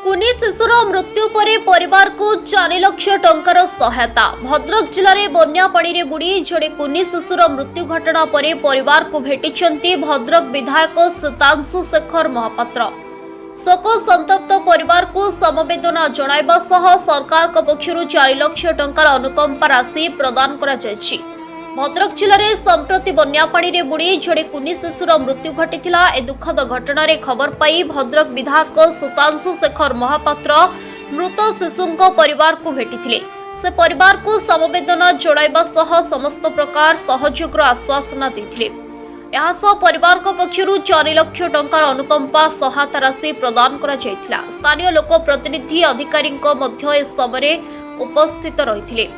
कुनी शिशुर मृत्यु पर परिवार को 4 लाख टंकार सहायता। भद्रक जिले में बन्या पानी रे बुड़ी जोड़े कुनी शिशुर मृत्यु घटना पर परिवार को भेटिछंती भद्रक विधायक सुतांशु शेखर महापात्र। शोक संतप्त परिवार को समवेदना जणाइबा सह सरकार पक्षरु 4 लाख टंकार अनुकंपा राशि प्रदान करा जायछि। भद्रक जिले में संप्रति बन्या पानी रे बुड़ी जोड़े कुनी शिशुर मृत्यु घटिथिला। ए दुखद घटना रे खबर पाई भद्रक विधायक सुतांशु शेखर महापात्र मृत शिशुंको परिवार को भेटिथिले। से परिवार को समवेदना जणाइबा सह समस्त प्रकार सहयोगर आश्वासन देथिले। यासह परिवार पक्षरु 4 लाख टंकार अनुकंपा सहायता राशि प्रदान करा जायथिला। स्थानीय लोक प्रतिनिधि अधिकारी मध्य ए समय उपस्थित रहिथिले।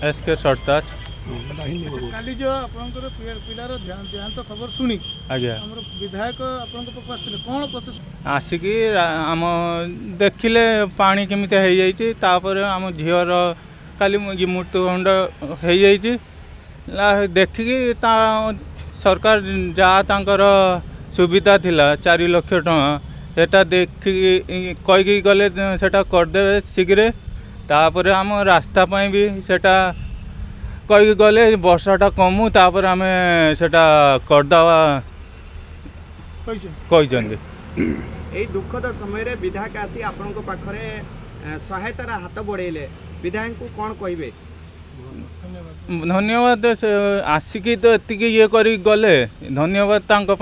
एसके सरताज काली जो आपनकर पिलार देहांत खबर सुनी आज्ञा हमर विधायक आपनक पाख आस्थिले कोन प्रोसेस आसिकी आम देखिले पानी केमिति हो जाइए तापर आम झीवर काली मृत्युखंड हो जाइए देखिकी सरकार जहाँ तांकर सुविधा थिला 4 लाख टଙ୍କା सेटा देखिकी कहीकि गले सेटा करदे शीघ्र तापर आम रास्ता पाई भी सेटा कहीकि गले वर्षाटा कमु तापर आम सेटा करदवा कहते এই দুঃখদ সময়ে বিধায়ক আসি আপনার পাখে সহায়তার হাত বড়াইলে বিধায়ক को कौन कहे धन्यवाद आसिकी तो एतिक ये कर गले धन्यवाद तांको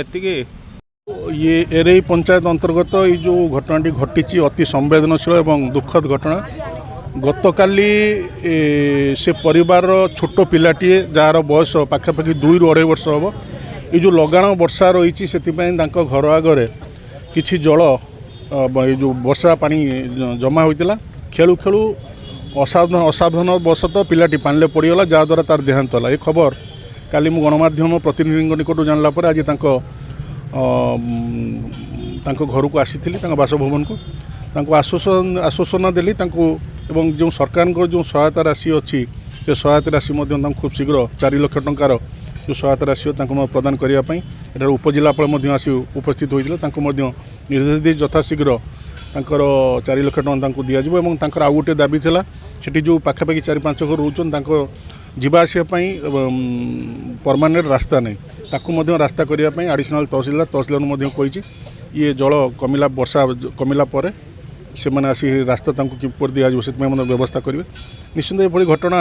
एतिकी ये एरई पंचायत अंतर्गत ये जो घटनाटी घटी अति संवेदनशील एवं दुखद घटना गतकाली से परिवार छोट पिलाटी जार बयस पाखापाखि 2 ରୁ 2.5 वर्ष हम ये जो लगाण वर्षा रही से घर आगे किसी जल ये जो वर्षा पानी जमा होता खेलु खेलु असावधान वशत पिलाटी पानी पड़गला जहाद्वारा तार देहांत है। ये खबर काली मु गणमाध्यम प्रतिनिधि निकट जानला आज घर को आसी बासभवन को आश्वासन देली एवं जो सरकार जो सहायता राशि अच्छी से सहायता राशि खूब शीघ्र 4 लाख टंकार जो सहायता राशि प्रदान करने उपजिलापाल आसी उपस्थित होता निर्देश दी यथाशीघ्र 4 लाख टंका दि जाव। आउ गोटे दाबी था सेठी जो पाखापाखि 4-5 घर रोचन जीवा आसापी परमानेंट रास्ता नहीं ताकू रास्ता करने एडिशनल तहसीलदार कही ये जल कमिला वर्षा कमिला पर से मैंने आसी रास्ता किपर दि जाव से व्यवस्था करेंगे। निश्चिंत ये घटना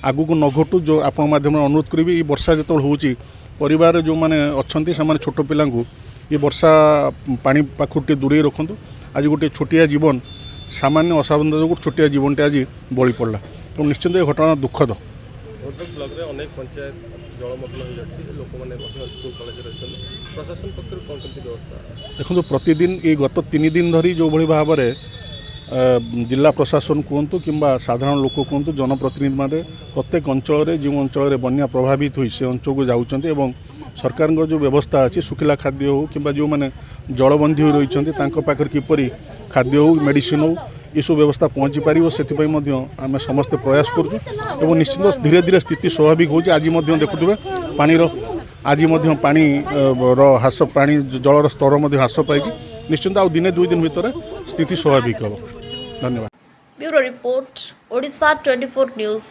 आगू को न घटू जो आपण माध्यम अनुरोध करी ये वर्षा जो हो परिवार जो मैंने अच्छा से छोट पिला ये वर्षा पानी पाखु दूरे रखु। आज गोटे छोटिया जीवन सामान्य असावधानता जो छोटिया जीवनटे आज बलि पड़ा तो निश्चिंत ये घटना दुखद। देखो प्रतिदिन ये गत 3 दिन धरी जो भाई भाव में जिला प्रशासन कहतु कि साधारण लोक कहतु जनप्रतिनिधि मैंने प्रत्येक अंचल जो अंचल बन्या प्रभावित हुई से अंचल को जाऊँच सरकार जो व्यवस्था अच्छी सुखिला खाद्य हो कि जो मैंने जलबंदी हो रही पाखर किपरि खाद्य हो मेडिसिन हो ये सब व्यवस्था पहुँची पार से आम समस्ते प्रयास करूँ निश्चित धीरे धीरे स्थिति स्वाभाविक हो। आज देखुए पानी आज पानी ह्रास पानी जलर स्तर ह्रास पाई निश्चिंत आ दिने 2 दिन भितर स्थिति स्वाभाविक हम। धन्यवाद। Bureau report Odisha 24 news.